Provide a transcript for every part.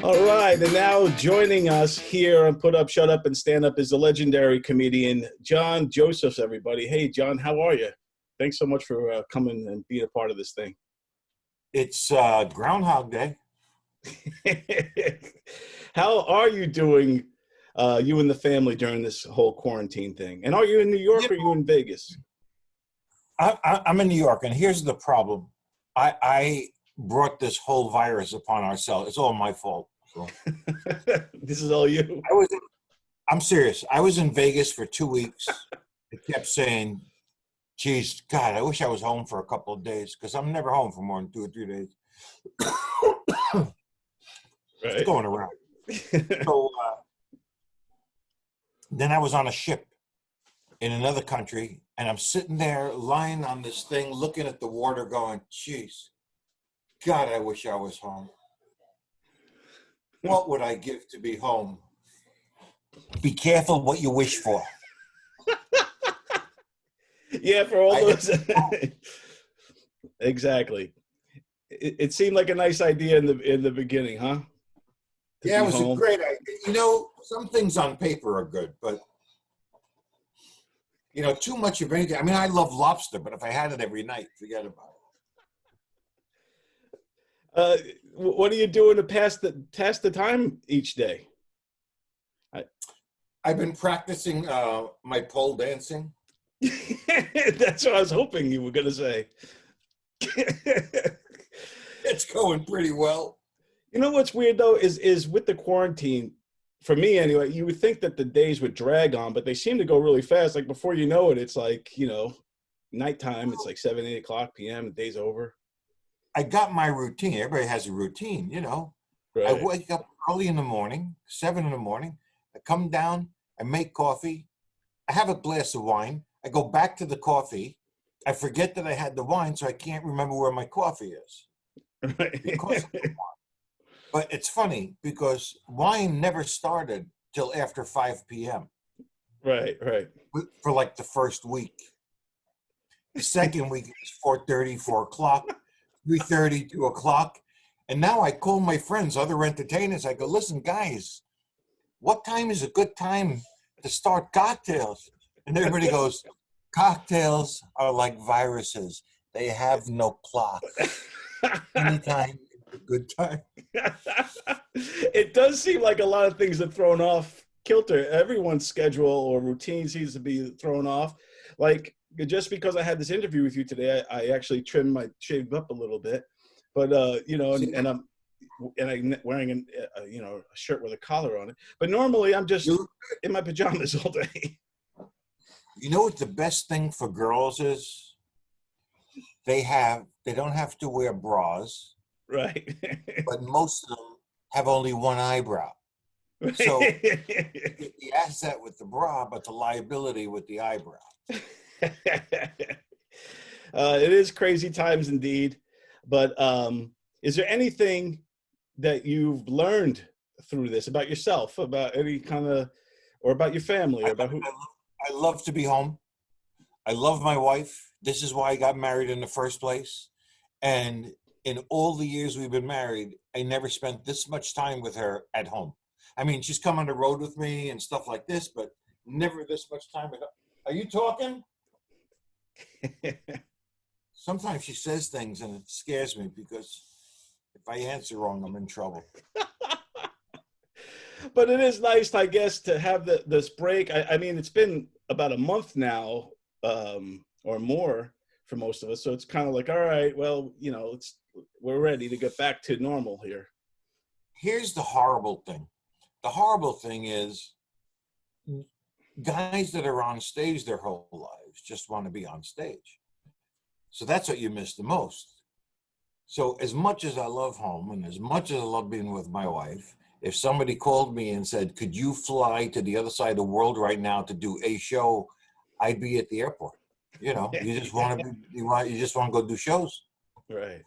All right, and now joining us here on Put Up, Shut Up, and Stand Up is the legendary comedian John Josephs, everybody. Hey, John, how are you? Thanks so much for coming and being a part of this thing. It's Groundhog Day. How are you doing, you and the family, during this whole quarantine thing? And are you in New York or are you in Vegas? I'm in New York, and here's the problem. I brought this whole virus upon ourselves. It's all my fault. So. This is all you. I'm serious. I was in Vegas for 2 weeks. I kept saying, geez, God, I wish I was home for a couple of days, because I'm never home for more than 2 or 3 days. Right. It's going around. So then I was on a ship in another country, and I'm sitting there lying on this thing, looking at the water going, geez, God, I wish I was home. What would I give to be home? Be careful what you wish for. Yeah, for all those. Exactly. It seemed like a nice idea in the beginning, huh? Yeah, it was a great idea. You know, some things on paper are good, but you know, too much of anything. I mean, I love lobster, but if I had it every night, forget about it. What are you doing to pass the time each day? I've been practicing my pole dancing. That's what I was hoping you were going to say. It's going pretty well. You know what's weird though is with the quarantine, for me anyway, you would think that the days would drag on, but they seem to go really fast. Like before you know it, it's like, you know, nighttime. It's like 7, 8 o'clock p.m. The day's over. I got my routine. Everybody has a routine, you know. Right. I wake up early in the morning, 7 in the morning. I come down, I make coffee. I have a glass of wine. I go back to the coffee. I forget that I had the wine, so I can't remember where my coffee is. Right. Because of the wine. But it's funny because wine never started till after 5 p.m. Right. For like the first week. The second week is 4:30, 4 o'clock, 3:30, 2 o'clock. And now I call my friends, other entertainers. I go, listen, guys, what time is a good time to start cocktails? And everybody goes, cocktails are like viruses. They have no clock. Anytime is a good time. It does seem like a lot of things are thrown off kilter. Everyone's schedule or routine seems to be thrown off. Like just because I had this interview with you today, I actually shaved up a little bit, but you know, and I'm wearing a shirt with a collar on it. But normally I'm just in my pajamas all day. You know what the best thing for girls is? They don't have to wear bras. Right. But most of them have only one eyebrow. Right. So the asset with the bra, but the liability with the eyebrow. It is crazy times indeed. But is there anything that you've learned through this about yourself, about any kind of, or about your family, or about who? I love to be home. I love my wife. This is why I got married in the first place. And in all the years we've been married, I never spent this much time with her at home. I mean, she's come on the road with me and stuff like this, but never this much time with her. Are you talking? Sometimes she says things and it scares me because if I answer wrong, I'm in trouble. But it is nice, I guess, to have this break. I mean, it's been about a month now, or more for most of us. So it's kind of like, all right, well, you know, we're ready to get back to normal here. Here's the horrible thing. The horrible thing is guys that are on stage their whole lives just want to be on stage. So that's what you miss the most. So as much as I love home and as much as I love being with my wife, if somebody called me and said, could you fly to the other side of the world right now to do a show, I'd be at the airport. You know, you just want to go do shows. Right.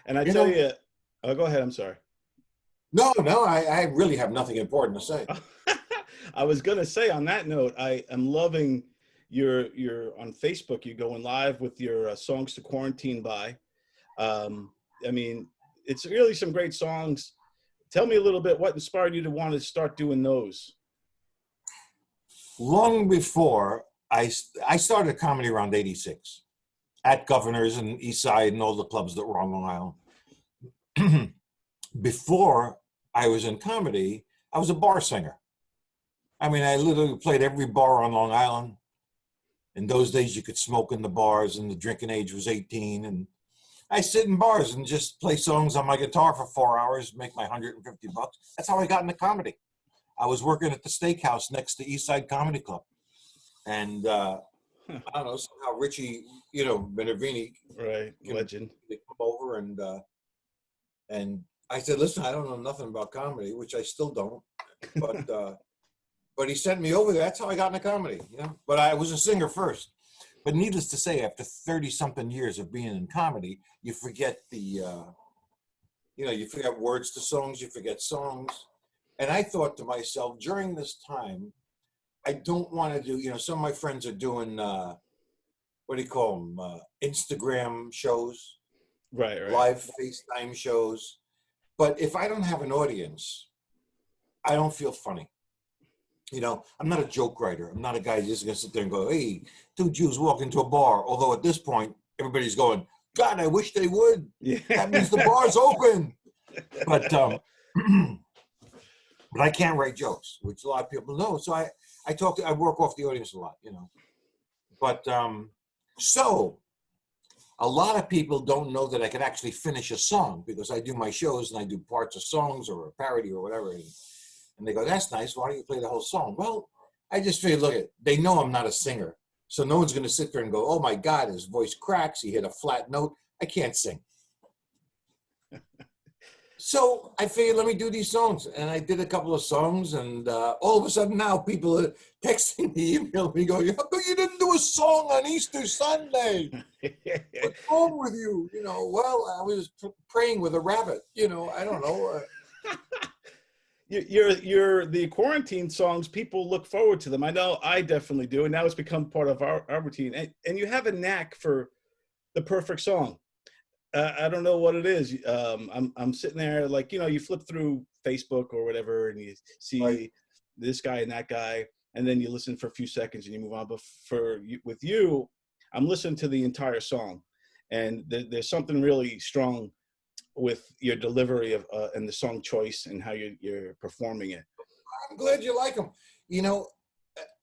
And I tell you, oh, go ahead. I'm sorry. No, I really have nothing important to say. I was going to say on that note, I am loving your on Facebook, you're going live with your songs to quarantine by. I mean, it's really some great songs Tell me a little bit what inspired you to want to start doing those. Long before I started comedy around 86 at Governor's and East Side and all the clubs that were on Long Island. Before I was in comedy, I was a bar singer. I mean, I literally played every bar on Long Island. In those days, you could smoke in the bars and the drinking age was 18. And I sit in bars and just play songs on my guitar for 4 hours, make my $150. That's how I got into comedy. I was working at the steakhouse next to East Side Comedy Club. And I don't know, somehow Richie, Benerini. Right, legend. They come over and I said, listen, I don't know nothing about comedy, which I still don't. But he sent me over there. That's how I got into comedy. But I was a singer first. But needless to say, after 30-something years of being in comedy, you forget you forget words to songs, you forget songs. And I thought to myself, during this time, I don't want to do, some of my friends are doing, what do you call them? Instagram shows. Right. Live FaceTime shows. But if I don't have an audience, I don't feel funny. I'm not a joke writer. I'm not a guy just going to sit there and go, hey, two Jews walk into a bar. Although at this point, everybody's going, God, I wish they would. Yeah. That means the bar's open. But I can't write jokes, which a lot of people know. So I work off the audience a lot, But so a lot of people don't know that I can actually finish a song because I do my shows and I do parts of songs or a parody or whatever. And they go, that's nice. Why don't you play the whole song? Well, I just figured, they know I'm not a singer. So no one's going to sit there and go, oh my God, his voice cracks. He hit a flat note. I can't sing. So I figured, let me do these songs. And I did a couple of songs. And all of a sudden now people are texting me, emailing me, going, how come you didn't do a song on Easter Sunday? What's wrong with you? Well, I was praying with a rabbit. I don't know. You're the quarantine songs, people look forward to them. I know I definitely do. And now it's become part of our routine. And you have a knack for the perfect song. I don't know what it is. I'm sitting there like, you flip through Facebook or whatever and you see this guy and that guy, and then you listen for a few seconds and you move on. But with you, I'm listening to the entire song, and there's something really strong with your delivery of and the song choice and how you're performing it. I'm glad you like them.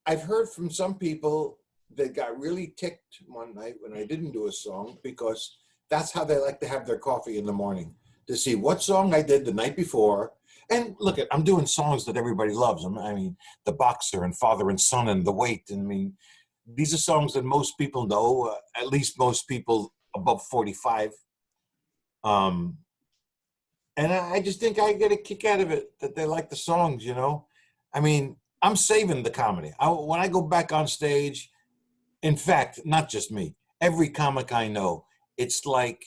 I've heard from some people that got really ticked one night when I didn't do a song because that's how they like to have their coffee in the morning, to see what song I did the night before. And look, I'm doing songs that everybody loves. I mean, The Boxer and Father and Son and The Weight. These are songs that most people know, at least most people above 45. And I just think I get a kick out of it that they like the songs, I'm saving the comedy. When I go back on stage, in fact, not just me, every comic I know, it's like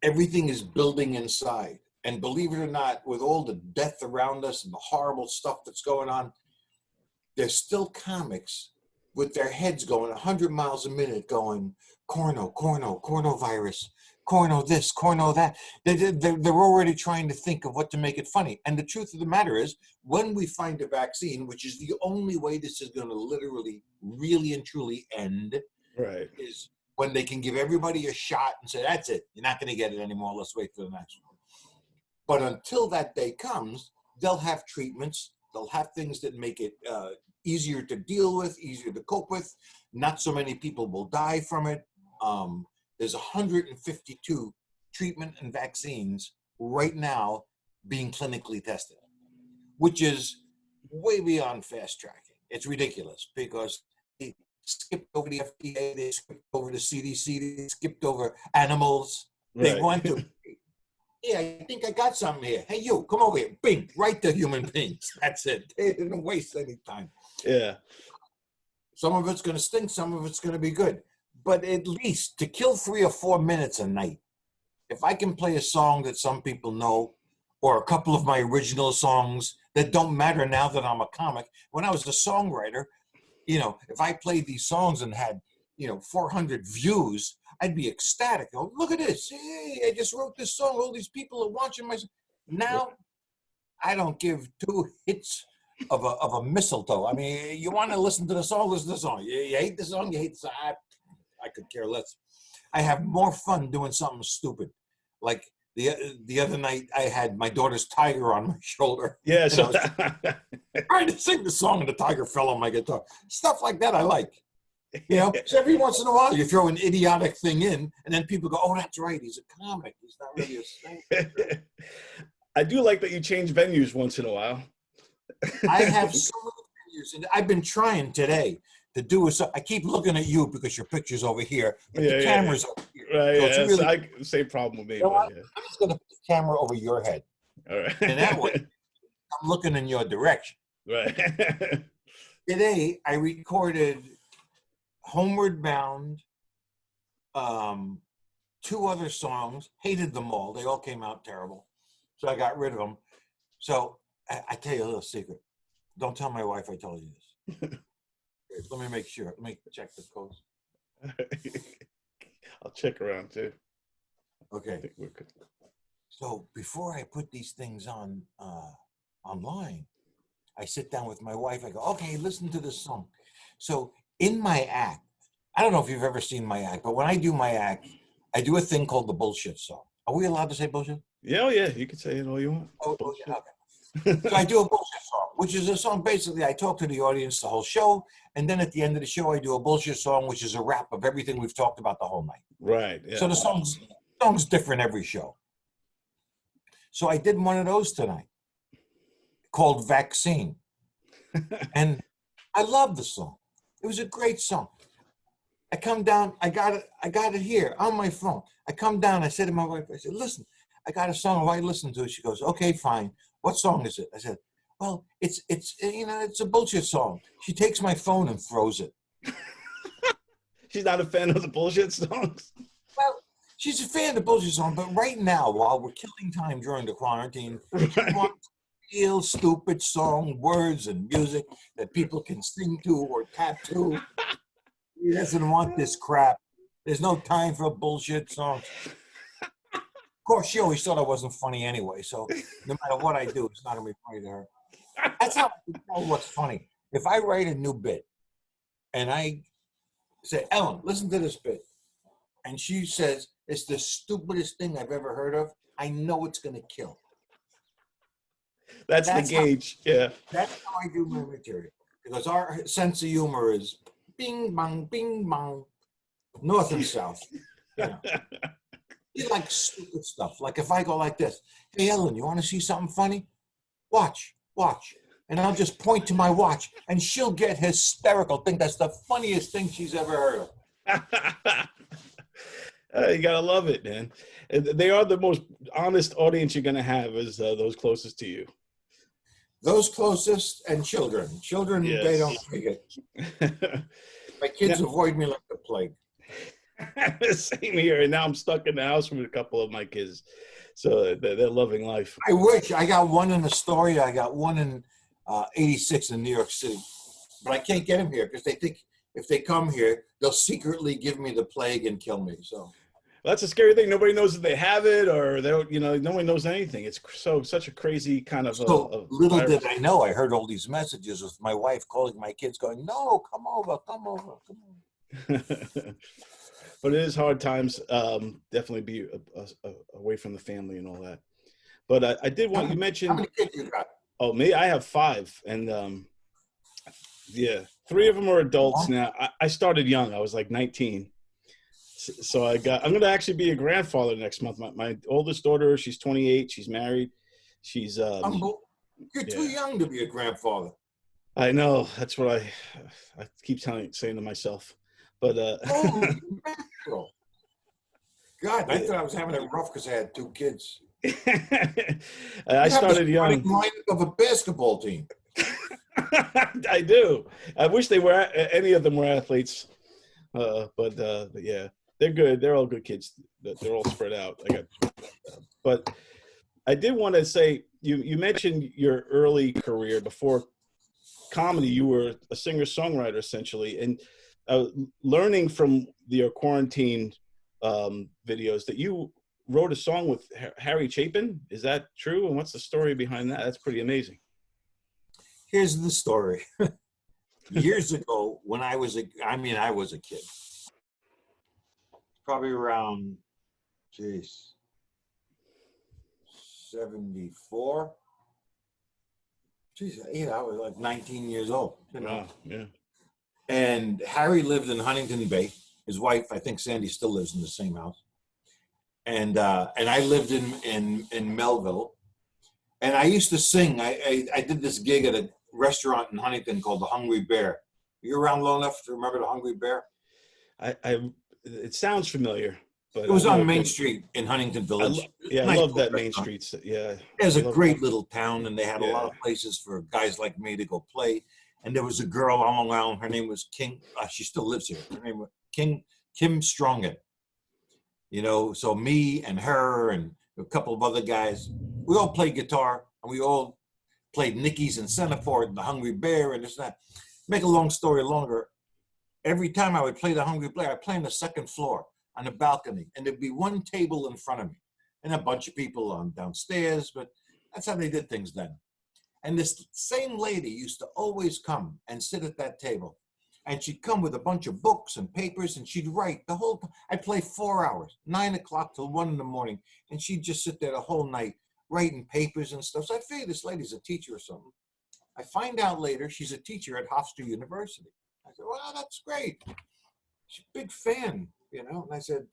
everything is building inside. And believe it or not, with all the death around us and the horrible stuff that's going on, there's still comics with their heads going 100 miles a minute going, corno virus, corno this, corno that. They're already trying to think of what to make it funny. And the truth of the matter is, when we find a vaccine, which is the only way this is going to literally, really and truly end, right, is when they can give everybody a shot and say, that's it, you're not going to get it anymore, let's wait for the next one. But until that day comes, they'll have treatments, they'll have things that make it easier to deal with, easier to cope with. Not so many people will die from it. There's 152 treatment and vaccines right now being clinically tested, which is way beyond fast tracking. It's ridiculous because they skipped over the FDA, they skipped over the CDC, they skipped over animals. They went to, I think I got something here. Hey, you, come over here. Bing, right to human beings. That's it. They didn't waste any time. Yeah. Some of it's going to stink, some of it's going to be good. But at least to kill 3 or 4 minutes a night, if I can play a song that some people know, or a couple of my original songs that don't matter now that I'm a comic. When I was a songwriter, if I played these songs and had, 400 views, I'd be ecstatic. Oh, look at this. Hey, I just wrote this song. All these people are watching my song. Now, I don't give two hits of a mistletoe. I mean, you want to listen to the song, listen to the song. You hate the song, you hate the song. I could care less. I have more fun doing something stupid. Like the other night, I had my daughter's tiger on my shoulder. Yeah, And I so was trying to sing the song, and the tiger fell on my guitar. Stuff like that I like. You know, so every once in a while you throw an idiotic thing in, and then people go, "Oh, that's right, he's a comic. He's not really a singer." I do like that you change venues once in a while. I have so many venues, and I've been trying today to do I keep looking at you because your picture's over here, but the camera's over here. Right, so it's really same problem with me. You know but, I'm just going to put the camera over your head, All right. and that way I'm looking in your direction. Right. Today I recorded Homeward Bound, 2 other songs. Hated them all. They all came out terrible, so I got rid of them. So I tell you a little secret. Don't tell my wife I told you this. Let me make sure. Let me check the codes. I'll check around too. Okay. I think we're good. So before I put these things on online, I sit down with my wife. I go, okay, listen to this song. So in my act, I don't know if you've ever seen my act, but when I do my act, I do a thing called the bullshit song. Are we allowed to say bullshit? Yeah, you can say it all you want. Oh, yeah, okay. So I do a bullshit song, which is a song, basically, I talk to the audience the whole show, and then at the end of the show, I do a bullshit song, which is a wrap of everything we've talked about the whole night. Right, yeah. So the song's different every show. So I did one of those tonight called Vaccine. And I love the song. It was a great song. I come down, I got it here on my phone. I come down, I said to my wife, I said, listen, I got a song, why listen to it? She goes, okay, fine. What song is it? I said, well, it's a bullshit song. She takes my phone and throws it. She's not a fan of the bullshit songs? Well, she's a fan of the bullshit song, but right now, while we're killing time during the quarantine, she wants real stupid song, words and music that people can sing to or tap to. He doesn't want this crap. There's no time for bullshit songs. Of course, she always thought I wasn't funny anyway, so no matter what I do, it's not going to be funny to her. That's how I know what's funny. If I write a new bit and I say, Ellen, listen to this bit, and she says, it's the stupidest thing I've ever heard of, I know it's going to kill. That's the gauge, yeah. That's how I do my material, because our sense of humor is bing, bang, north and south. You know. You like stupid stuff. Like if I go like this, hey, Ellen, you want to see something funny? Watch. And I'll just point to my watch, and she'll get hysterical, think that's the funniest thing she's ever heard of. You got to love it, man. They are the most honest audience you're going to have is those closest to you. Those closest and children. Children, yes. They don't take it. My kids avoid me like the plague. Same here. And now I'm stuck in the house with a couple of my kids. So they're loving life. I wish. I got one in Astoria. I got one in 86 in New York City. But I can't get them here because they think if they come here, they'll secretly give me the plague and kill me. So that's a scary thing. Nobody knows if they have it or they don't, nobody knows anything. It's such a crazy kind of little virus. Did I know, I heard all these messages with my wife calling my kids going, no, come over. But it is hard times. Definitely be away from the family and all that. But I did want, you mentioned. How many kids you got? Oh, me? I have 5. And 3 of them are adults now. I started young. I was like 19. So I'm going to actually be a grandfather next month. My oldest daughter, she's 28. She's married. She's you're too young to be a grandfather. I know. That's what I keep saying to myself. But God, I thought I was having it rough because I had 2 kids. I started young. Mind of a basketball team. I do. I wish any of them were athletes. But yeah, they're good. They're all good kids. They're all spread out. But I did want to say, you mentioned your early career before comedy. You were a singer-songwriter essentially, and learning from your quarantine videos that you wrote a song with Harry Chapin. Is that true? And what's the story behind that? That's pretty amazing. Here's the story. Years ago, when I was I was a kid, probably around, 74. I was like 19 years old. Wow, yeah. And Harry lived in Huntington Bay. His wife, I think Sandy, still lives in the same house. And I lived in Melville. And I used to sing. I did this gig at a restaurant in Huntington called the Hungry Bear. You around long enough to remember the Hungry Bear? It sounds familiar, but it was on Main Street in Huntington Village. I love that Main Street. Yeah, it was a great little town, and they had a lot of places for guys like me to go play. And there was a girl on Long Island. Her name was King. She still lives here. Her name was Kim Stronghead. So me and her and a couple of other guys, we all played guitar, and we all played Nicky's and Centerford and the Hungry Bear and this and that. Make a long story longer, every time I would play the Hungry Bear, I'd play on the second floor on the balcony, and there'd be one table in front of me and a bunch of people on downstairs, but that's how they did things then. And this same lady used to always come and sit at that table, and she'd come with a bunch of books and papers, and she'd write the whole time. I'd play 4 hours, 9 o'clock till 1 in the morning, and she'd just sit there the whole night writing papers and stuff. So I figured this lady's a teacher or something. I find out later she's a teacher at Hofstra University. I said, "Wow, that's great." She's a big fan, And I said,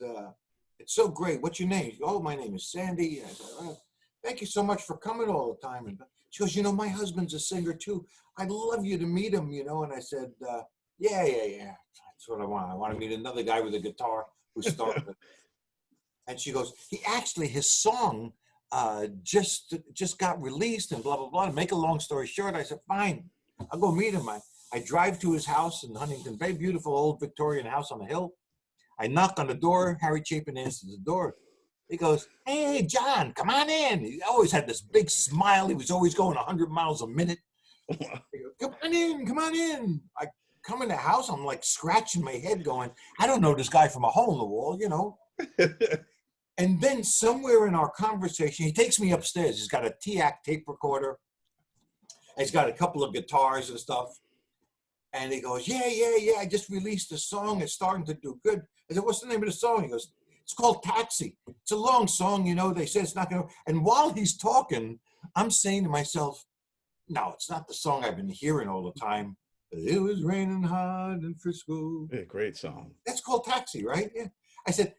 "It's so great. What's your name?" She goes, "Oh, my name is Sandy." I said, "Oh, thank you so much for coming all the time." And she goes, "My husband's a singer too. I'd love you to meet him, And I said, yeah. That's what I want. I want to meet another guy with a guitar who started it." And she goes, his song just got released and blah, blah, blah. To make a long story short, I said, "Fine, I'll go meet him." I drive to his house in Huntington Bay, beautiful old Victorian house on the hill. I knock on the door. Harry Chapin answers the door. He goes, "Hey, John, come on in." He always had this big smile. He was always going 100 miles a minute. He goes, come on in. I come in the house. I'm like scratching my head going, I don't know this guy from a hole in the wall, And then somewhere in our conversation, he takes me upstairs. He's got a TAC tape recorder. He's got a couple of guitars and stuff. And he goes, yeah, I just released a song. It's starting to do good. I said, "What's the name of the song?" He goes, "It's called Taxi. It's a long song, They say it's not going to." And while he's talking, I'm saying to myself, no, it's not the song I've been hearing all the time. It was raining hard in Frisco. Yeah, great song. That's called Taxi, right? Yeah. I said,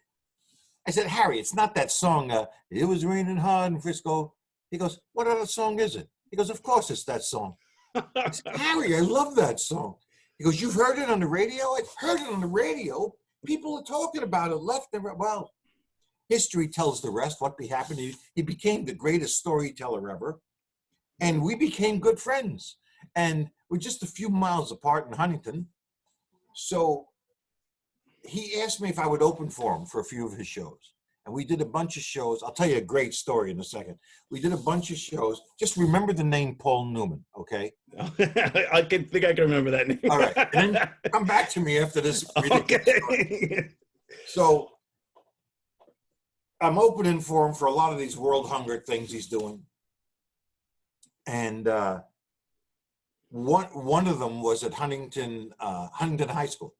"Harry, it's not that song. It was raining hard in Frisco." He goes, "What other song is it?" He goes, "Of course it's that song." I said, "Harry, I love that song." He goes, "You've heard it on the radio?" I heard it on the radio. People are talking about it left and right. Well, history tells the rest. What happened? He became the greatest storyteller ever. And we became good friends. And we're just a few miles apart in Huntington. So he asked me if I would open for him for a few of his shows. And we did a bunch of shows. I'll tell you a great story in a second. We did a bunch of shows. Just remember the name Paul Newman, okay? I think I can remember that name. All right. And then come back to me after this. Okay. So I'm opening for him for a lot of these world hunger things he's doing. And one of them was at Huntington High School.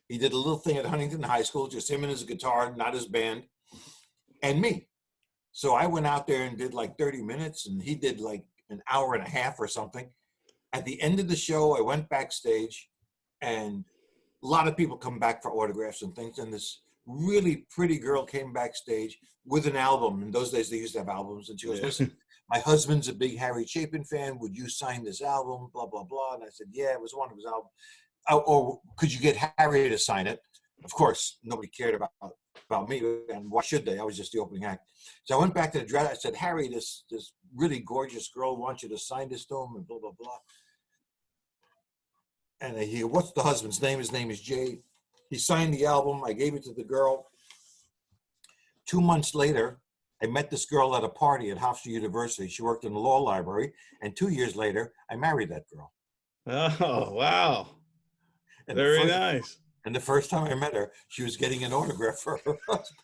He did a little thing at Huntington High School, just him and his guitar, not his band, and me. So I went out there and did like 30 minutes, and he did like an hour and a half or something. At the end of the show, I went backstage, and a lot of people come back for autographs and things, and this really pretty girl came backstage with an album. In those days, they used to have albums, and she goes, "Listen, my husband's a big Harry Chapin fan. Would you sign this album? Blah, blah, blah." And I said, "Yeah, it was one of his albums." "Or could you get Harry to sign it?" Of course, nobody cared about me, and why should they? I was just the opening act. So I went back to the dress. I said, "Harry, this really gorgeous girl wants you to sign this to him," and blah, blah, blah. And he goes, "What's the husband's name?" "His name is Jay." He signed the album. I gave it to the girl. 2 months later, I met this girl at a party at Hofstra University. She worked in the law library. And 2 years later, I married that girl. Oh, wow. Very nice. And the first time I met her, she was getting an autograph for her husband.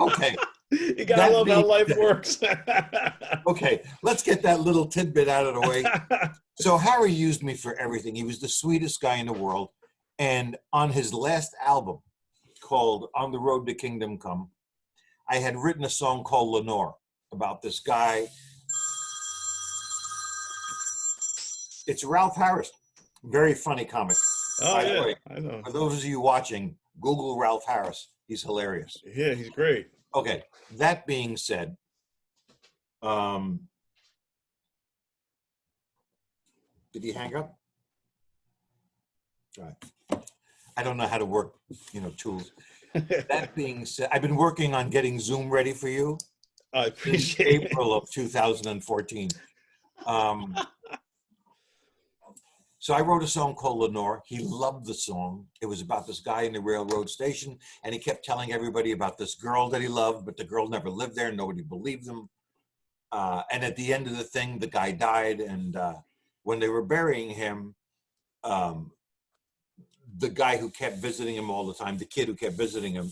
Okay. You gotta love how life works. Okay, let's get that little tidbit out of the way. So Harry used me for everything. He was the sweetest guy in the world. And on his last album called On the Road to Kingdom Come, I had written a song called Lenore about this guy. It's Ralph Harris, very funny comic. Oh, By yeah, the way, I know. for those of you watching, Google Ralph Harris. He's hilarious. Yeah, he's great. Okay, that being said, did he hang up? All right. I don't know how to work, tools. That being said, I've been working on getting Zoom ready for you. I appreciate April of 2014. So I wrote a song called Lenore. He loved the song. It was about this guy in the railroad station, and he kept telling everybody about this girl that he loved, but the girl never lived there. Nobody believed him. And at the end of the thing, the guy died, and when they were burying him, the guy who kept visiting him all the time, the kid who kept visiting him,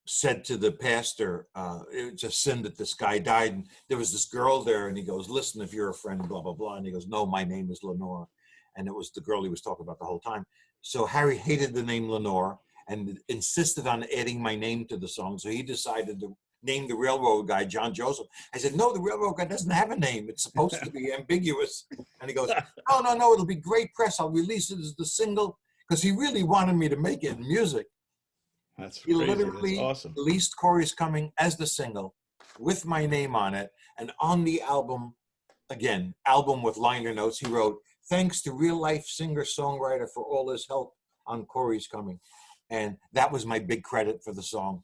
said to the pastor, it's a sin that this guy died. And there was this girl there, and he goes, listen, if you're a friend, blah, blah, blah. And he goes, no, my name is Lenore. And it was the girl he was talking about the whole time. So Harry hated the name Lenore and insisted on adding my name to the song. So he decided to name the railroad guy John Joseph. I said, no, the railroad guy doesn't have a name. It's supposed to be ambiguous. And he goes, no, it'll be great press. I'll release it as the single, because he really wanted me to make it in music. That's He crazy. literally That's awesome. released Corey's Coming as the single with my name on it. And on the album, again, album with liner notes, he wrote, thanks to real life singer-songwriter for all his help on Corey's Coming. And that was my big credit for the song.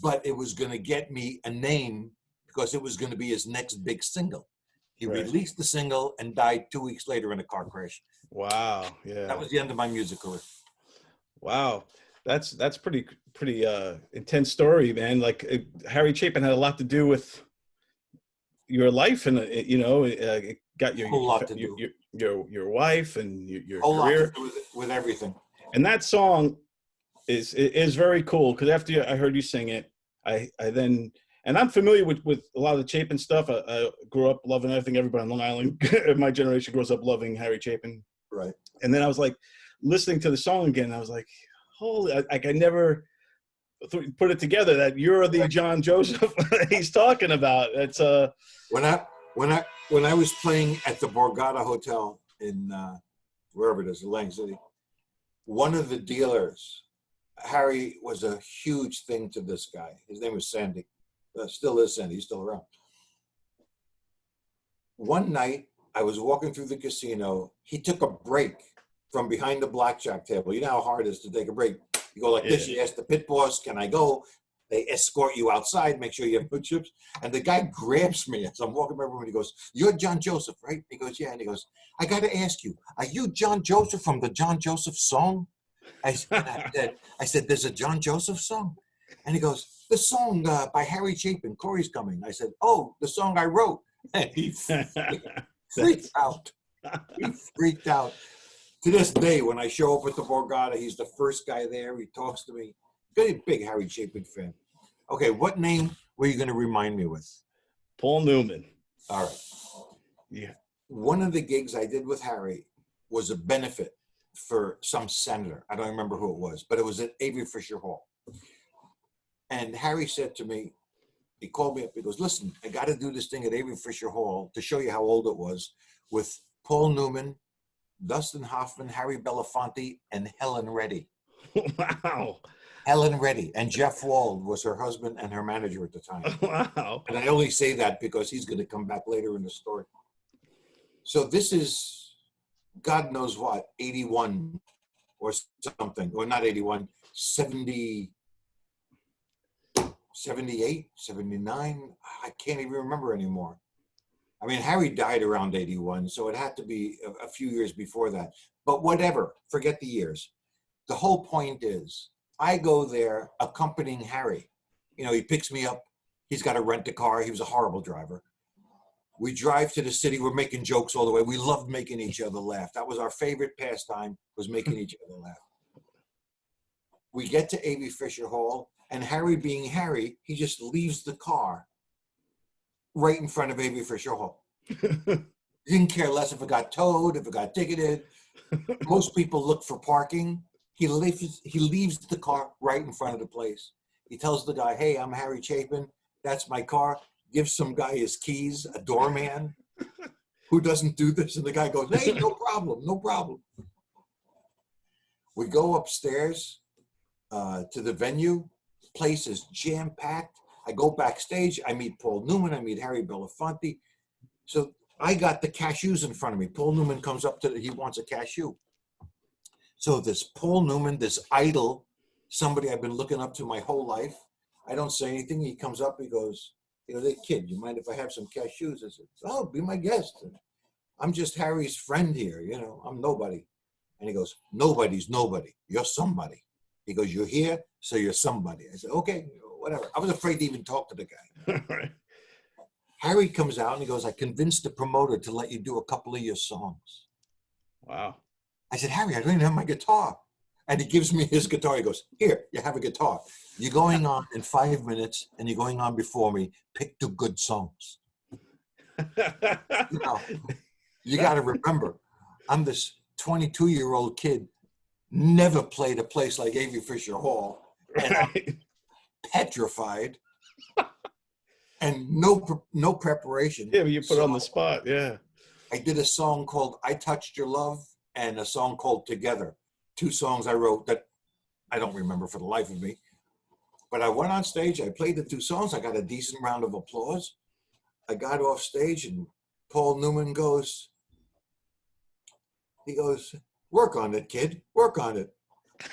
But it was going to get me a name because it was going to be his next big single. He released the single and died 2 weeks later in a car crash. Wow. Yeah. That was the end of my music career. Wow. That's pretty intense story, man. Like Harry Chapin had a lot to do with your life, and it got your whole lot to do. Your wife and your whole career. lot to do with everything. And that song is very cool, because after I heard you sing it, I then, and I'm familiar with a lot of the Chapin stuff. I grew up loving, I think everybody on Long Island, my generation grows up loving Harry Chapin. Right. And then I was like listening to the song again, and I was like, holy, I never put it together that you're the John Joseph he's talking about. It's when I was playing at the Borgata Hotel in wherever it is, Lang City, one of the dealers, Harry was a huge thing to this guy. His name was Sandy. Still is Sandy. He's still around. One night, I was walking through the casino. He took a break from behind the blackjack table. You know how hard it is to take a break. You go like this, you ask the pit boss, can I go? They escort you outside, make sure you have good chips. And the guy grabs me as I'm walking by the room, and he goes, you're John Joseph, right? He goes, yeah. And he goes, I got to ask you, are you John Joseph from the John Joseph song? I said, there's a John Joseph song? And he goes, the song by Harry Chapin, Corey's Coming. I said, oh, the song I wrote. And he freaked out. He freaked out. To this day, when I show up at the Borgata, he's the first guy there. He talks to me. Very big Harry Chapin fan. Okay, what name were you going to remind me with? Paul Newman. All right. Yeah. One of the gigs I did with Harry was a benefit for some senator. I don't remember who it was, but it was at Avery Fisher Hall. And Harry said to me, he called me up, he goes, listen, I got to do this thing at Avery Fisher Hall to show you how old it was, with Paul Newman, Dustin Hoffman, Harry Belafonte, and Helen Reddy. Wow. Helen Reddy. And Jeff Wald was her husband and her manager at the time. Wow. And I only say that because he's going to come back later in the story. So this is, God knows what, 81 or something, or not 81, 70, 78, 79. I can't even remember anymore. I mean, Harry died around 81, so it had to be a few years before that. But whatever, forget the years. The whole point is, I go there accompanying Harry. You know, he picks me up. He's got to rent a car. He was a horrible driver. We drive to the city. We're making jokes all the way. We loved making each other laugh. That was our favorite pastime, was making each other laugh. We get to A.V. Fisher Hall, And Harry being Harry, he just leaves the car right in front of Avery Fisher Hall. He didn't care less if it got towed, if it got ticketed. Most people look for parking. He leaves the car right in front of the place. He tells the guy, hey, I'm Harry Chapin. That's my car. Gives some guy his keys, a doorman who doesn't do this. And the guy goes, hey, no problem, no problem. We go upstairs to the venue. Place is jam-packed. I go backstage. I meet Paul Newman. I meet Harry Belafonte. So I got the cashews in front of me. Paul Newman comes up he wants a cashew. So this Paul Newman, this idol, somebody I've been looking up to my whole life. I don't say anything. He comes up, he goes, hey kid, you mind if I have some cashews? I said, oh, be my guest. I'm just Harry's friend here, I'm nobody. And he goes, nobody's nobody. You're somebody. He goes, you're here, so you're somebody. I said, okay, whatever. I was afraid to even talk to the guy. Right. Harry comes out and he goes, I convinced the promoter to let you do a couple of your songs. Wow. I said, Harry, I don't even have my guitar. And he gives me his guitar. He goes, here, you have a guitar. You're going on in 5 minutes and you're going on before me. Pick 2 good songs. You got to remember, I'm this 22-year-old kid, never played a place like Avery Fisher Hall, and I'm petrified, and no preparation. Yeah, but you put it on the spot, yeah. I did a song called I Touched Your Love and a song called Together. 2 songs I wrote that I don't remember for the life of me. But I went on stage, I played the 2 songs, I got a decent round of applause. I got off stage and Paul Newman goes, work on it, kid, work on it.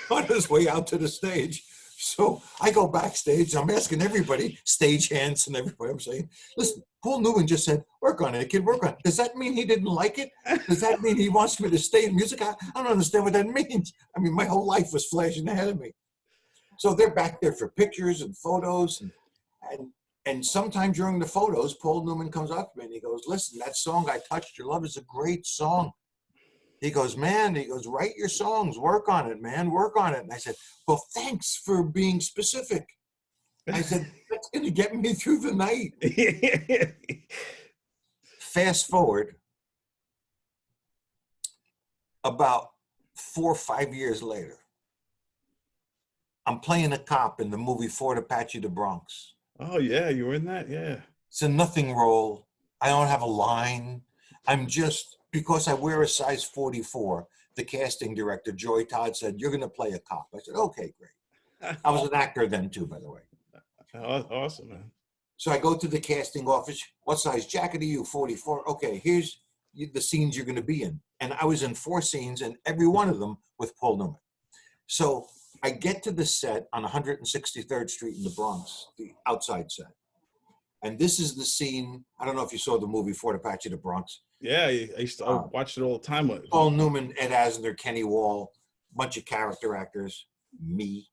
On his way out to the stage. So I go backstage, I'm asking everybody, stagehands and everybody, I'm saying, listen, Paul Newman just said, work on it, kid, work on it. Does that mean he didn't like it? Does that mean he wants me to stay in music? I don't understand what that means. I mean, my whole life was flashing ahead of me. So they're back there for pictures and photos. And sometime during the photos, Paul Newman comes up to me and he goes, listen, that song, I Touched Your Love, is a great song. He goes, write your songs, work on it, man, work on it. And I said, well, thanks for being specific. I said, that's going to get me through the night. Fast forward about 4 or 5 years later, I'm playing a cop in the movie Fort Apache, the Bronx. Oh, yeah, you were in that? Yeah. It's a nothing role. I don't have a line. I'm just, because I wear a size 44, the casting director, Joy Todd, said, you're going to play a cop. I said, okay, great. I was an actor then too, by the way. Oh, awesome, man. So I go to the casting office. What size jacket are you? 44. Okay, here's the scenes you're going to be in. And I was in 4 scenes, and every one of them with Paul Newman. So I get to the set on 163rd Street in the Bronx, the outside set. And this is the scene. I don't know if you saw the movie Fort Apache, the Bronx. Yeah, I used to watch it all the time. Paul Newman, Ed Asner, Kenny Wall, bunch of character actors, me.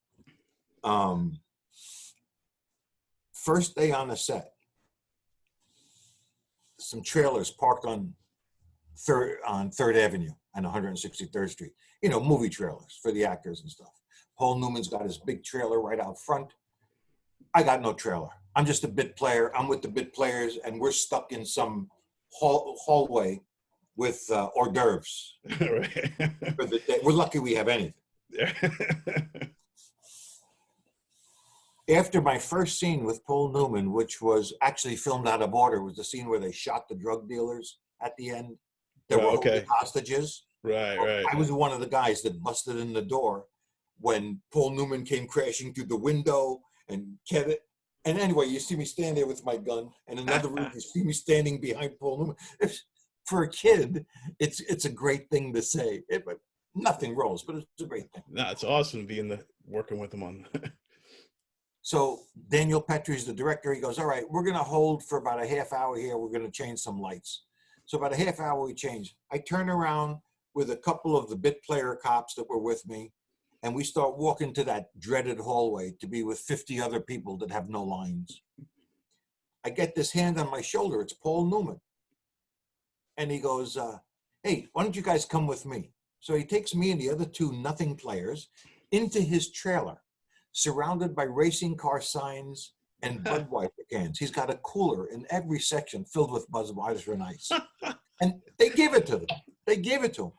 First day on the set, some trailers parked on 3rd Avenue and 163rd Street. Movie trailers for the actors and stuff. Paul Newman's got his big trailer right out front. I got no trailer. I'm just a bit player. I'm with the bit players, and we're stuck in some hallway with hors d'oeuvres. Right. For the day. We're lucky we have anything. After my first scene with Paul Newman, which was actually filmed out of order, was the scene where they shot the drug dealers at the end. There were holding hostages. Right. I was one of the guys that busted in the door when Paul Newman came crashing through the window and kept it. And anyway, you see me stand there with my gun, and another room, you see me standing behind Paul Newman. For a kid, it's a great thing to say. Nothing rolls, but it's a great thing. No, it's awesome working with him on. So Daniel Petrie's the director. He goes, all right, we're going to hold for about a half hour here. We're going to change some lights. So about a half hour we change. I turn around with a couple of the bit player cops that were with me, and we start walking to that dreaded hallway to be with 50 other people that have no lines. I get this hand on my shoulder. It's Paul Newman. And he goes, hey, why don't you guys come with me? So he takes me and the other 2 nothing players into his trailer. surrounded by racing car signs and Budweiser cans. He's got a cooler in every section filled with Budweiser and ice. And they give it to them. They gave it to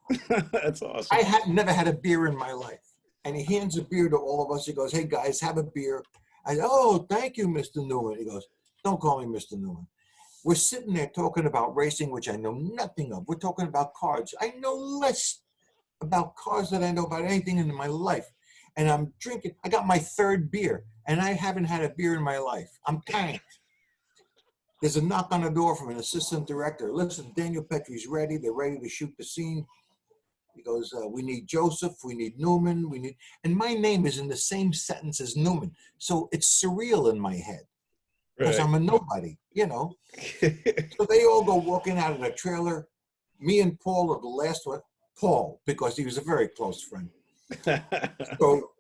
him. That's awesome. I had never had a beer in my life. And he hands a beer to all of us. He goes, hey, guys, have a beer. I go, oh, thank you, Mr. Newman. He goes, don't call me Mr. Newman. We're sitting there talking about racing, which I know nothing of. We're talking about cars. I know less about cars than I know about anything in my life. And I'm drinking. I got my third beer, and I haven't had a beer in my life. I'm tanked. There's a knock on the door from an assistant director. Listen, Daniel Petrie's ready. They're ready to shoot the scene. He goes, we need Joseph, we need Newman, and my name is in the same sentence as Newman. So it's surreal in my head because I'm a nobody, you know. So they all go walking out of the trailer. Me and Paul are the last one. Paul, because he was a very close friend. So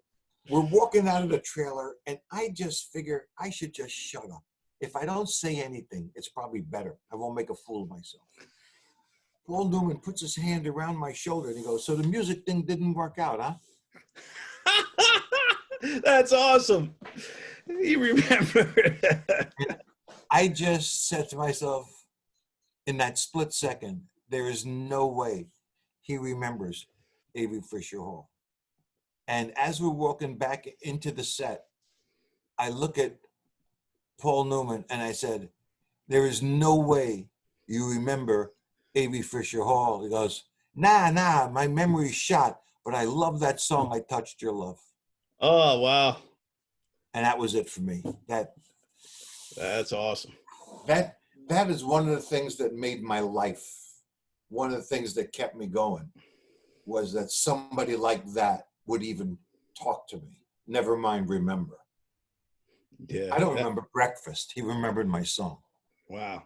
we're walking out of the trailer, and I just figure I should just shut up. If I don't say anything, it's probably better. I won't make a fool of myself. Paul Newman puts his hand around my shoulder and he goes, so the music thing didn't work out, huh? That's awesome. He remembered. I just said to myself in that split second, there is no way he remembers Avery Fisher Hall. And as we're walking back into the set, I look at Paul Newman and I said, there is no way you remember Avery Fisher Hall. He goes, nah, my memory's shot, but I love that song, I Touched Your Love. Oh, wow. And that was it for me. That's awesome. That is one of the things that made my life. One of the things that kept me going was that somebody like that would even talk to me. Never mind remember. Yeah. I don't remember breakfast. He remembered my song. Wow.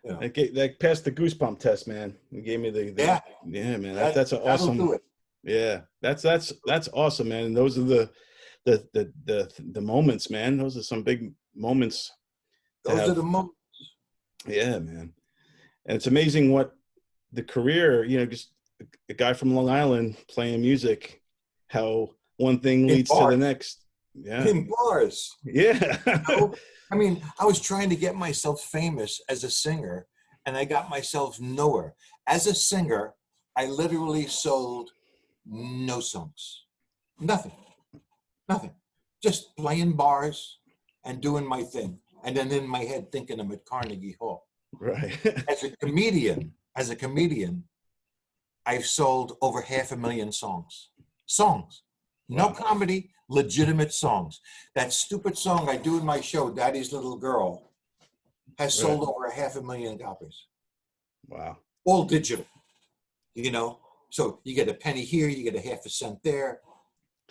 Yeah. That passed the goosebump test, man. He gave me the yeah, man. That's an awesome. Do it. Yeah, that's awesome, man. And those are the moments, man. Those are some big moments. Those are the moments. Yeah, man. And it's amazing what the career, you know, just a guy from Long Island playing music, how one thing leads to the next. Yeah. In bars. Yeah. You know? I mean, I was trying to get myself famous as a singer, and I got myself nowhere. As a singer, I literally sold no songs. Nothing. Just playing bars and doing my thing. And then in my head thinking I'm at Carnegie Hall. Right. As a comedian, I've sold over 500,000 songs. No comedy, legitimate songs. That stupid song I do in my show, Daddy's Little Girl, has sold over 500,000 copies. Wow. All digital, you know? So you get a penny here, you get a 50 cents there,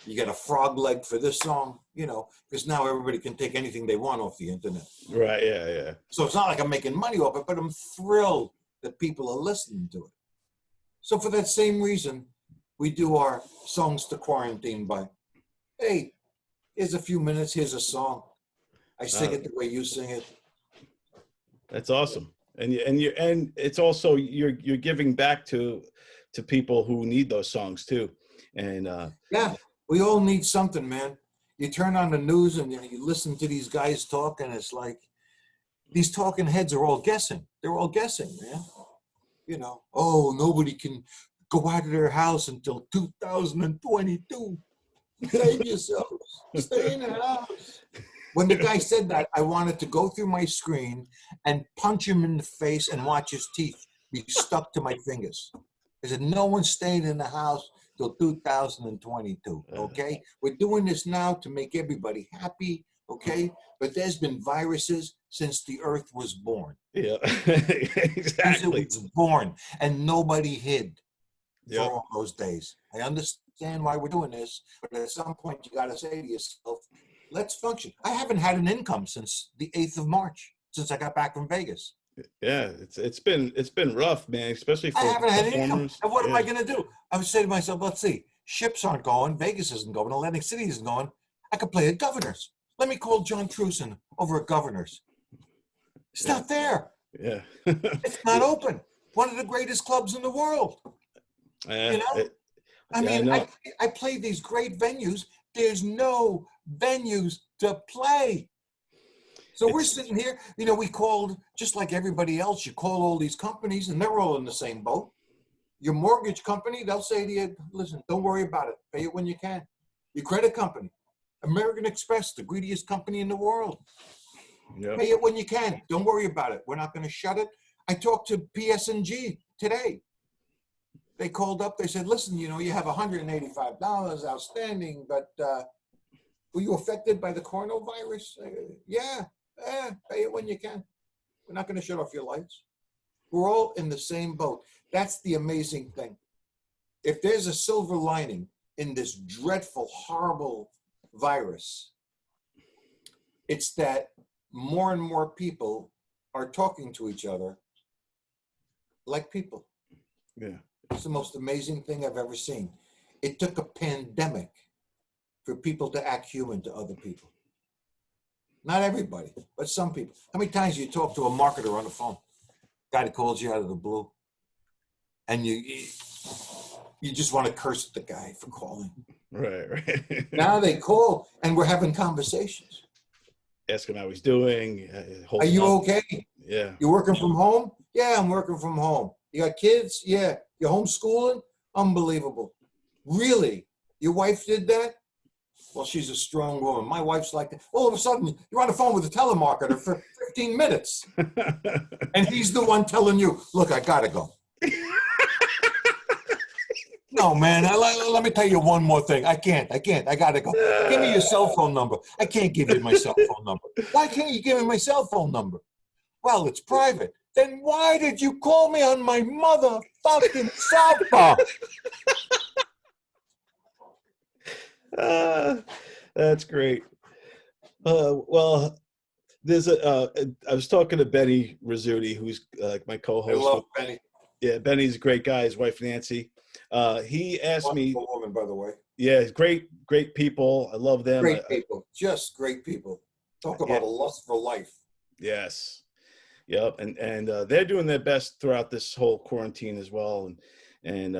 you get a frog leg for this song, you know, because now everybody can take anything they want off the internet. Right, yeah. So it's not like I'm making money off it, but I'm thrilled that people are listening to it. So for that same reason, we do our songs to quarantine by, hey, here's a few minutes, here's a song. I sing it the way you sing it. That's awesome. And it's also you're giving back to people who need those songs too. And yeah, we all need something, man. You turn on the news and you listen to these guys talk, and it's like these talking heads are all guessing. They're all guessing, man. You know, oh, nobody can go out of their house until 2022. Save yourselves. Stay in the house. When the guy said that, I wanted to go through my screen and punch him in the face and watch his teeth be stuck to my fingers. I said, no one's staying in the house till 2022, okay? We're doing this now to make everybody happy, okay? But there's been viruses since the earth was born. Yeah, exactly. It was born, and nobody hid for all those days. I understand why we're doing this, but at some point you got to say to yourself, let's function. I haven't had an income since the 8th of March, since I got back from Vegas. Yeah, it's been rough, man, especially for I haven't had any income. performers. And what am I going to do? I was saying to myself, let's see, ships aren't going, Vegas isn't going, Atlantic City isn't going. I could play at Governors. Let me call John Truson over at Governors. It's not there. Yeah. It's not open. One of the greatest clubs in the world. You know? I played these great venues. There's no venues to play. So we're sitting here, you know, we called, just like everybody else, you call all these companies and they're all in the same boat. Your mortgage company, they'll say to you, listen, don't worry about it. Pay it when you can. Your credit company, American Express, the greediest company in the world. Yep. Pay it when you can. Don't worry about it. We're not going to shut it. I talked to PSNG today. They called up. They said, listen, you know, you have $185 outstanding, but were you affected by the coronavirus? Yeah, pay it when you can. We're not going to shut off your lights. We're all in the same boat. That's the amazing thing. If there's a silver lining in this dreadful, horrible virus, it's that more and more people are talking to each other like people. Yeah. It's the most amazing thing I've ever seen. It took a pandemic for people to act human to other people. Not everybody, but some people. How many times you talk to a marketer on the phone? Guy that calls you out of the blue, and you just want to curse the guy for calling. Right. Now they call, and we're having conversations. Ask him how he's doing. Are you okay? Yeah. You working from home? Yeah, I'm working from home. You got kids? Yeah. You're homeschooling? Unbelievable. Really? Your wife did that? Well, she's a strong woman. My wife's like that. All of a sudden, you're on the phone with a telemarketer for 15 minutes. And he's the one telling you, look, I got to go. No, man, let me tell you one more thing. I can't. I got to go. Give me your cell phone number. I can't give you my cell phone number. Why can't you give me my cell phone number? Well, it's private. Then why did you call me on my motherfucking cell phone? That's great. Well, there's I was talking to Benny Rizzuti, who's my co-host. I love Benny. Yeah, Benny's a great guy. His wife Nancy. He asked me. Wonderful woman, by the way. Yeah, great people. I love them. Great people, just great people. Talk about a lust for life. Yes. Yep, and they're doing their best throughout this whole quarantine as well, and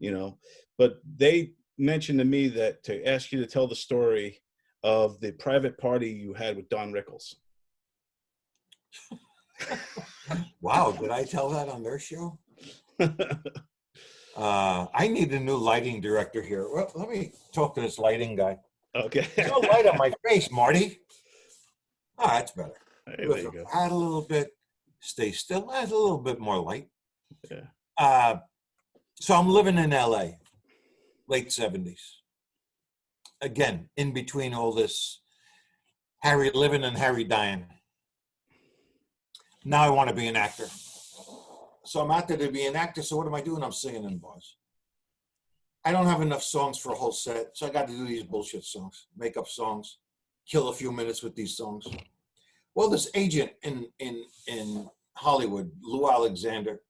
you know, but they mentioned to me that to ask you to tell the story of the private party you had with Don Rickles. Wow, did I tell that on their show? I need a new lighting director here. Well, let me talk to this lighting guy. Okay. There's no light on my face, Marty. Oh, that's better. Hey, there you go. Add a little bit. Stay still. Add a little bit more light. Yeah. So I'm living in LA, late 70s. Again, in between all this Harry living and Harry dying. Now I want to be an actor. So I'm out there to be an actor. So what am I doing? I'm singing in bars. I don't have enough songs for a whole set. So I got to do these bullshit songs, make up songs, kill a few minutes with these songs. Well, this agent in Hollywood, Lou Alexander,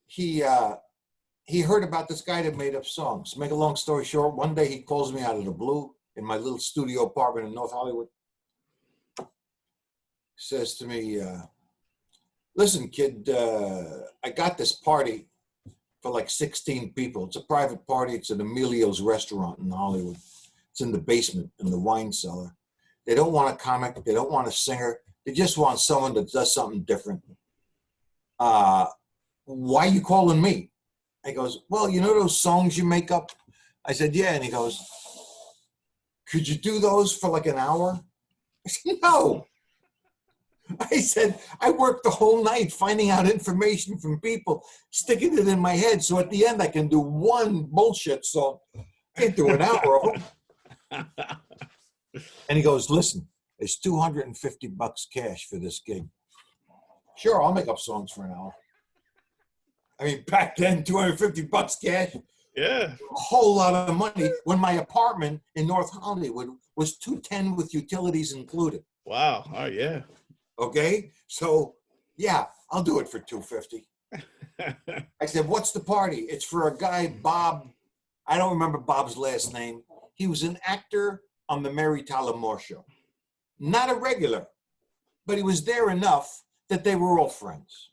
he heard about this guy that made up songs. Make a long story short, one day he calls me out of the blue in my little studio apartment in North Hollywood. Says to me, listen, kid, I got this party for like 16 people. It's a private party. It's at Emilio's restaurant in Hollywood. It's in the basement, in the wine cellar. They don't want a comic. They don't want a singer. They just want someone that does something different. Why are you calling me? He goes, well, you know those songs you make up? I said, yeah. And he goes, could you do those for like an hour? I said, no. I said, I worked the whole night finding out information from people, sticking it in my head. So at the end, I can do one bullshit song. I can't do an hour of them. And he goes, listen, it's $250 cash for this gig. Sure, I'll make up songs for an hour. I mean, back then, $250 cash. Yeah. A whole lot of money when my apartment in North Hollywood was $210 with utilities included. Wow. Oh, yeah. Okay. So, yeah, I'll do it for $250. I said, what's the party? It's for a guy, Bob. I don't remember Bob's last name. He was an actor on the Mary Tyler Moore Show. Not a regular, but he was there enough that they were all friends.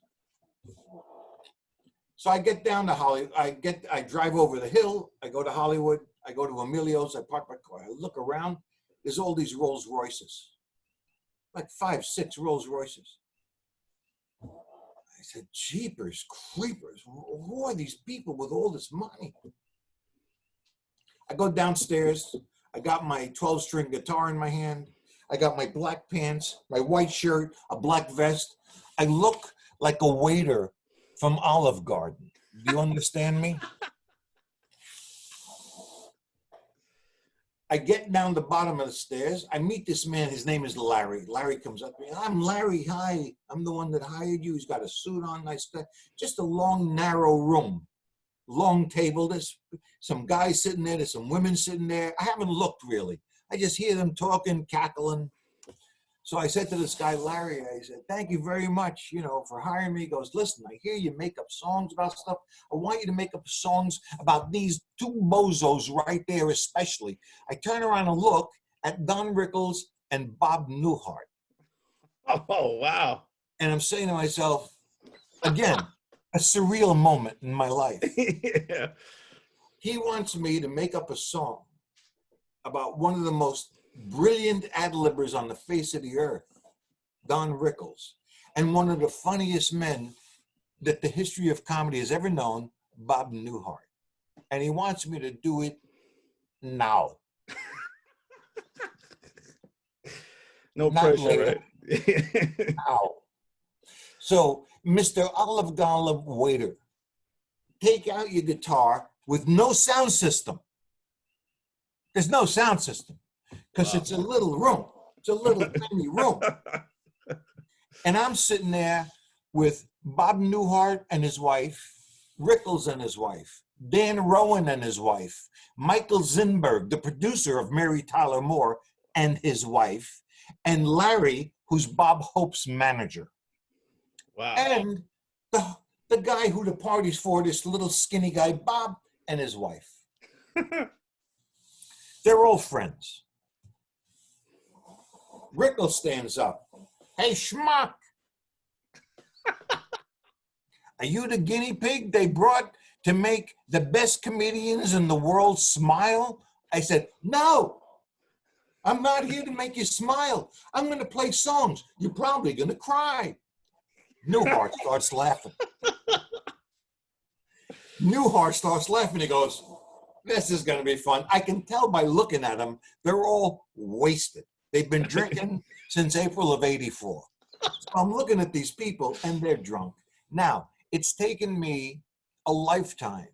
So I get down to Hollywood. I drive over the hill. I go to Hollywood. I go to Emilio's, I park my car, I look around, there's all these Rolls Royces, like 5, 6 Rolls Royces. I said, jeepers creepers, who are these people with all this money? I go downstairs, I got my 12-string guitar in my hand, I got my black pants, my white shirt, a black vest. I look like a waiter from Olive Garden. Do you understand me? I get down the bottom of the stairs. I meet this man. His name is Larry. Larry comes up to me. I'm Larry. Hi. I'm the one that hired you. He's got a suit on, nice guy. Just a long, narrow room. Long table. There's some guys sitting there. There's some women sitting there. I haven't looked really. I just hear them talking, cackling. So I said to this guy, Larry, I said, thank you very much, for hiring me. He goes, listen, I hear you make up songs about stuff. I want you to make up songs about these 2 bozos right there, especially. I turn around and look at Don Rickles and Bob Newhart. Oh, wow. And I'm saying to myself, again, a surreal moment in my life. Yeah. He wants me to make up a song about one of the most brilliant ad-libbers on the face of the earth, Don Rickles, and one of the funniest men that the history of comedy has ever known, Bob Newhart. And he wants me to do it now. No Not pressure, later. right? Now. So, Mr. Olive Garden waiter, take out your guitar with no sound system. There's no sound system. Because it's a little room. It's a little tiny room. And I'm sitting there with Bob Newhart and his wife, Rickles and his wife, Dan Rowan and his wife, Michael Zinberg, the producer of Mary Tyler Moore, and his wife, and Larry, who's Bob Hope's manager. Wow. And the guy who the party's for, this little skinny guy, Bob, and his wife. They're all friends. Rickles stands up. Hey, schmuck. Are you the guinea pig they brought to make the best comedians in the world smile? I said, no, I'm not here to make you smile. I'm going to play songs. You're probably going to cry. Newhart starts laughing. Newhart starts laughing. He goes, this is going to be fun. I can tell by looking at them, they're all wasted. They've been drinking since April of '84. So I'm looking at these people and they're drunk. Now, it's taken me a lifetime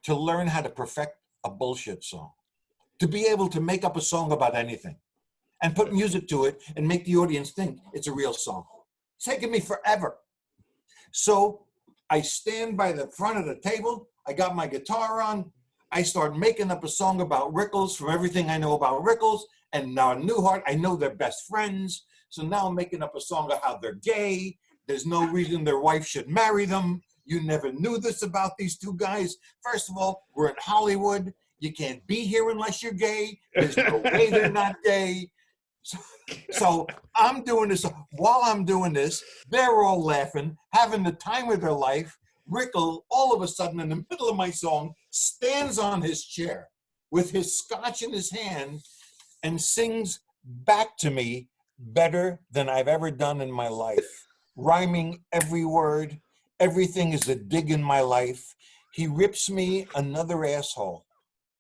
to learn how to perfect a bullshit song, to be able to make up a song about anything and put music to it and make the audience think it's a real song. It's taken me forever. So I stand by the front of the table. I got my guitar on. I start making up a song about Rickles from everything I know about Rickles. And now Newhart, I know they're best friends. So now I'm making up a song about how they're gay. There's no reason their wife should marry them. You never knew this about these 2 guys. First of all, we're in Hollywood. You can't be here unless you're gay. There's no way they're not gay. So I'm doing this. While I'm doing this, they're all laughing, having the time of their life. Rickle, all of a sudden, in the middle of my song, stands on his chair with his scotch in his hand and sings back to me better than I've ever done in my life, rhyming every word. Everything is a dig in my life. He rips me another asshole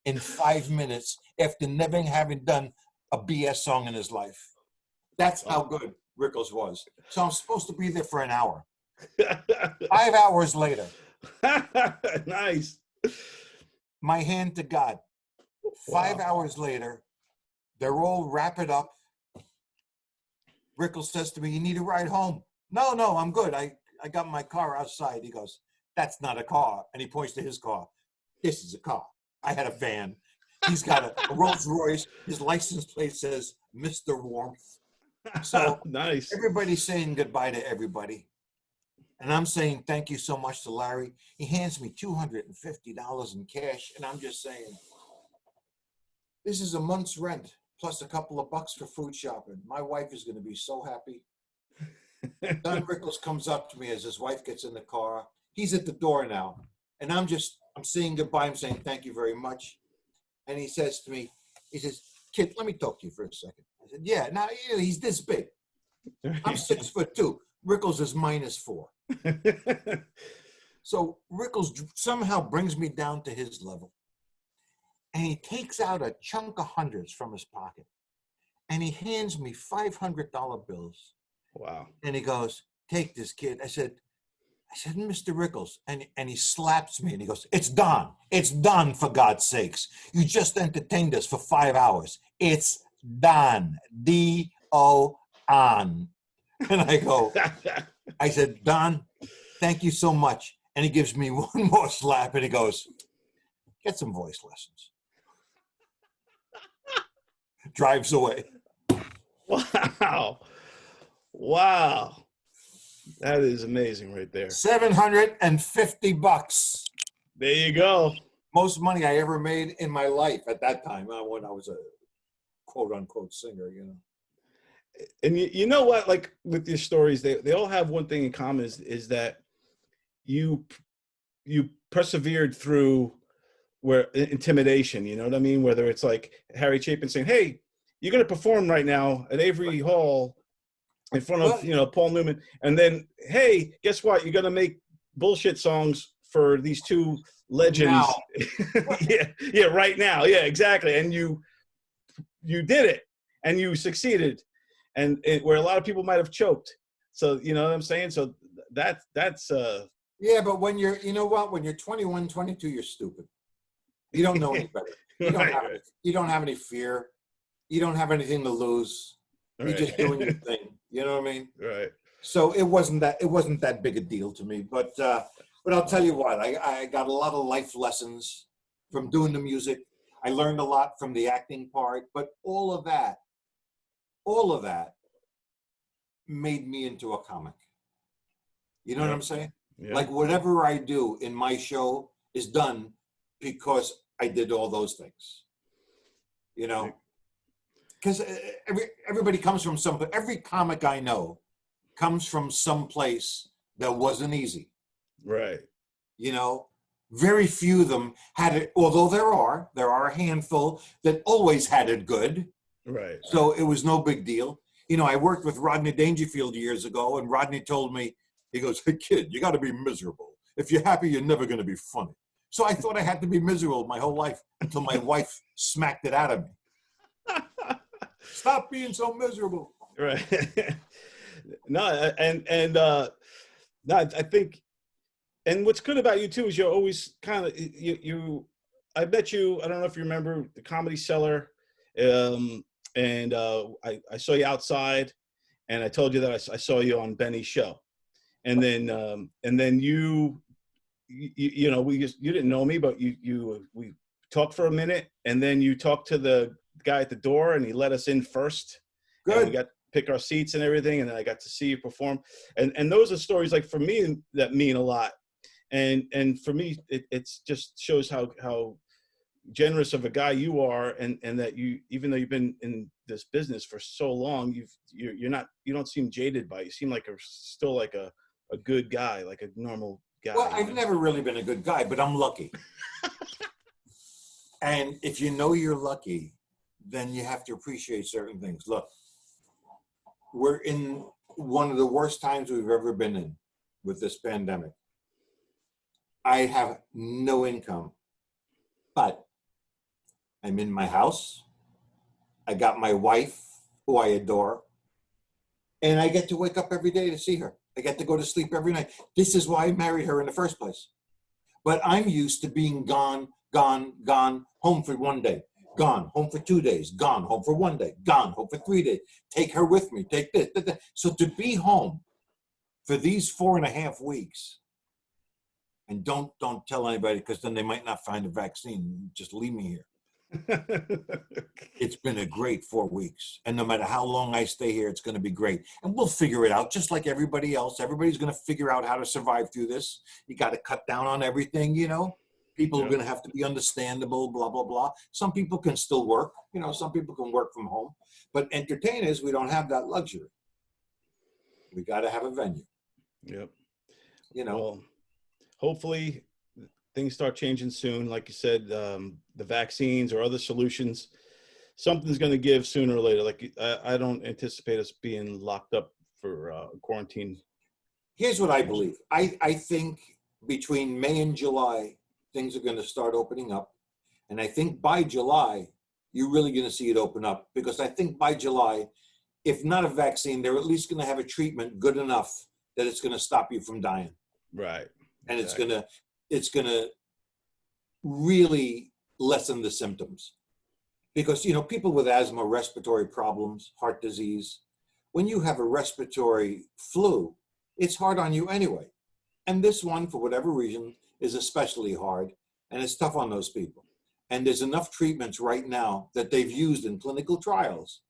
in 5 minutes after never having done a BS song in his life. That's how good Rickles was. So I'm supposed to be there for an hour. 5 hours later. Nice. My hand to God. 5 hours later, they're all wrapped up. Rickles says to me, you need a ride home. No, I'm good. I got my car outside. He goes, that's not a car. And he points to his car. This is a car. I had a van. He's got a Rolls Royce. His license plate says Mr. Warmth. So nice. Everybody's saying goodbye to everybody. And I'm saying thank you so much to Larry. He hands me $250 in cash. And I'm just saying, this is a month's rent plus a couple of bucks for food shopping. My wife is going to be so happy. Don Rickles comes up to me as his wife gets in the car. He's at the door now. And I'm saying goodbye. I'm saying thank you very much. and he says to me, he says, "Kid, let me talk to you for a second." I said, "Yeah." Now, he's this big. I'm 6'2". Rickles is -4. So Rickles somehow brings me down to his level. And he takes out a chunk of hundreds from his pocket. And he hands me $500 bills. Wow. And he goes, "Take this, kid." I said, "Mr. Rickles," and he slaps me and he goes, "It's done. It's done, for God's sakes. You just entertained us for 5 hours. It's done. D-O on." And I said, "Don, thank you so much." And he gives me one more slap and he goes, "Get some voice lessons." Drives away. Wow. Wow. That is amazing right there. $750. There you go. Most money I ever made in my life at that time, when I was a quote unquote singer, And you know what, like with your stories, they all have one thing in common is that you persevered through intimidation, you know what I mean? Whether it's like Harry Chapin saying, "Hey, you're going to perform right now at Avery Hall in front of, Paul Newman." And then, "Hey, guess what? You're going to make bullshit songs for these two legends." Now. yeah, right now. Yeah, exactly. And you did it and you succeeded. And where a lot of people might have choked. So, you know what I'm saying? So that's yeah, but when you're, when you're 21, 22, you're stupid. You don't know any better. You don't have any fear. You don't have anything to lose. You're just doing your thing. You know what I mean? Right. So it wasn't that big a deal to me. But I'll tell you what, I got a lot of life lessons from doing the music. I learned a lot from the acting part, but all of that made me into a comic. You know what I'm saying? Yeah. Like whatever I do in my show is done because I did all those things. Because everybody comes from every comic I know comes from some place that wasn't easy. Right. Very few of them had it, although there are a handful that always had it good. Right. So it was no big deal. I worked with Rodney Dangerfield years ago, and Rodney told me, he goes, "Hey, kid, you got to be miserable. If you're happy, you're never going to be funny." So I thought I had to be miserable my whole life until my wife smacked it out of me. "Stop being so miserable." Right. No, no, I think, and what's good about you too is you're always kind of I bet you, I don't know if you remember the Comedy Cellar, and I saw you outside, and I told you that I saw you on Benny's show, and then you didn't know me, but we talked for a minute, and then you talked to the guy at the door, and he let us in first. Good. And we got to pick our seats and everything, and then I got to see you perform, and those are stories like for me that mean a lot, and for me it's just shows how generous of a guy you are, and that you, even though you've been in this business for so long, you don't seem jaded by it. You seem like still like a good guy, like a normal guy. Well, I've never really been a good guy, but I'm lucky. And if you know you're lucky, then you have to appreciate certain things. Look, we're in one of the worst times we've ever been in with this pandemic. I have no income, but I'm in my house. I got my wife, who I adore, and I get to wake up every day to see her. I get to go to sleep every night. This is why I married her in the first place. But I'm used to being gone, home for 1 day, gone, home for 2 days, gone, home for 1 day, gone, home for 3 days. Take her with me, take this. So to be home for these 4.5 weeks, and don't tell anybody, because then they might not find a vaccine. Just leave me here. It's been a great 4 weeks. And no matter how long I stay here, it's going to be great. And we'll figure it out just like everybody else. Everybody's going to figure out how to survive through this. You got to cut down on everything, People are going to have to be understandable, blah, blah, blah. Some people can still work. Some people can work from home. But entertainers, we don't have that luxury. We got to have a venue. Yep. Well, hopefully things start changing soon. Like you said, the vaccines or other solutions, something's going to give sooner or later. Like I don't anticipate us being locked up for quarantine. Here's what I believe. I think between May and July, things are going to start opening up. And I think by July, you're really going to see it open up, because I think by July, if not a vaccine, they're at least going to have a treatment good enough that it's going to stop you from dying. Right. And Exactly. it's going to really lessen the symptoms. Because, you know, people with asthma, respiratory problems, heart disease, when you have a respiratory flu, it's hard on you anyway. And this one, for whatever reason, is especially hard, and it's tough on those people. And there's enough treatments right now that they've used in clinical trials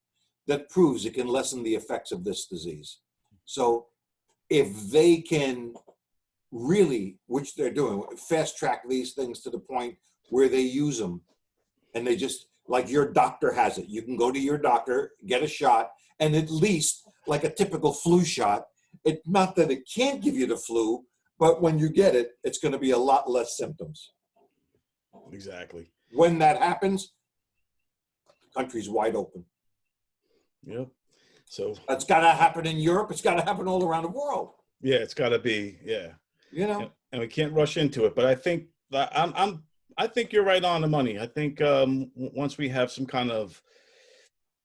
that proves it can lessen the effects of this disease. So if they can really, which they're doing, fast track these things to the point where they use them, and they just, like your doctor has it. You can go to your doctor, get a shot, and at least, like a typical flu shot, it's not that it can't give you the flu, but when you get it, it's going to be a lot less symptoms. Exactly. When that happens, the country's wide open. Yep. So It's got to happen in Europe. It's got to happen all around the world. yeah, it's got to be, yeah. You know, And we can't rush into it. But I think I think you're right on the money. I think once we have some kind of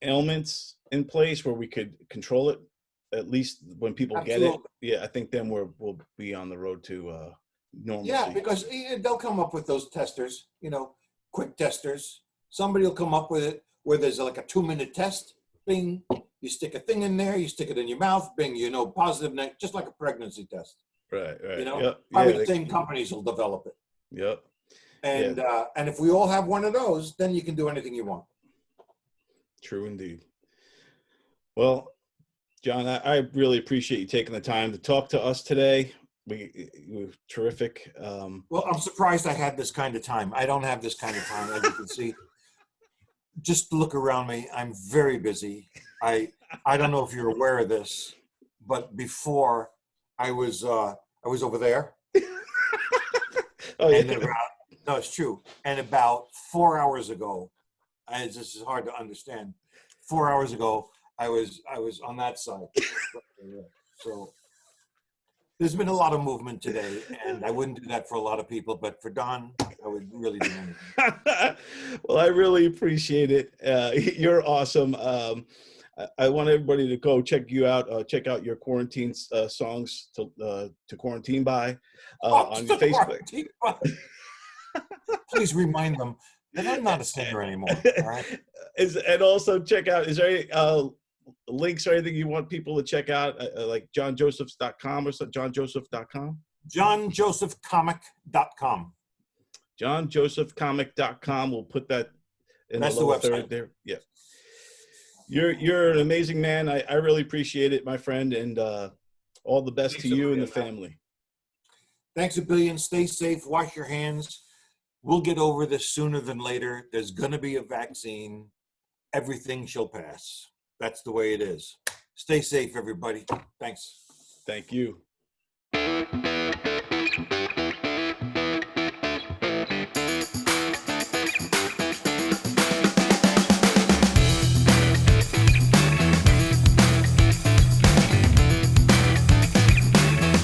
ailments in place where we could control it, at least when people absolutely. get it, yeah, I think then we'll be on the road to normalcy. Yeah, because they'll come up with those testers, you know, quick testers. Somebody will come up with it where there's like a 2-minute test. Bing, you stick a thing in there, you stick it in your mouth. Bing, you know, positive, just like a pregnancy test. Right. You know, Yep. probably Yeah, the same companies will develop it. Yep. And Yeah. and if we all have one of those, then you can do anything you want. True indeed. Well, John, I really appreciate you taking the time to talk to us today. We were terrific. Well, I'm surprised I had this kind of time. I don't have this kind of time, as you can see. Just look around me. I'm very busy. I don't know if you're aware of this, but before I was over there. Oh, And yeah. no, it's true. And about 4 hours ago, and this is hard to understand. 4 hours ago, I was on that side. So there's been a lot of movement today, and I wouldn't do that for a lot of people, but for Don, I would really do anything. Well, I really appreciate it. You're awesome. I want everybody to go check you out. Check out your quarantine songs to quarantine by on your Facebook. Please remind them that I'm not a singer anymore. All right. And also check out, is there any links or anything you want people to check out, like johnjosephs.com or johnjoseph.com? johnjosephcomic.com. johnjosephcomic.com. We'll put that in That's the lower the website third there. Yeah. You're an amazing man. I really appreciate it, my friend, and all the best to you and the family. Thanks a billion. Stay safe. Wash your hands. We'll get over this sooner than later. There's going to be a vaccine. Everything shall pass. That's the way it is. Stay safe, everybody. Thanks. Thank you.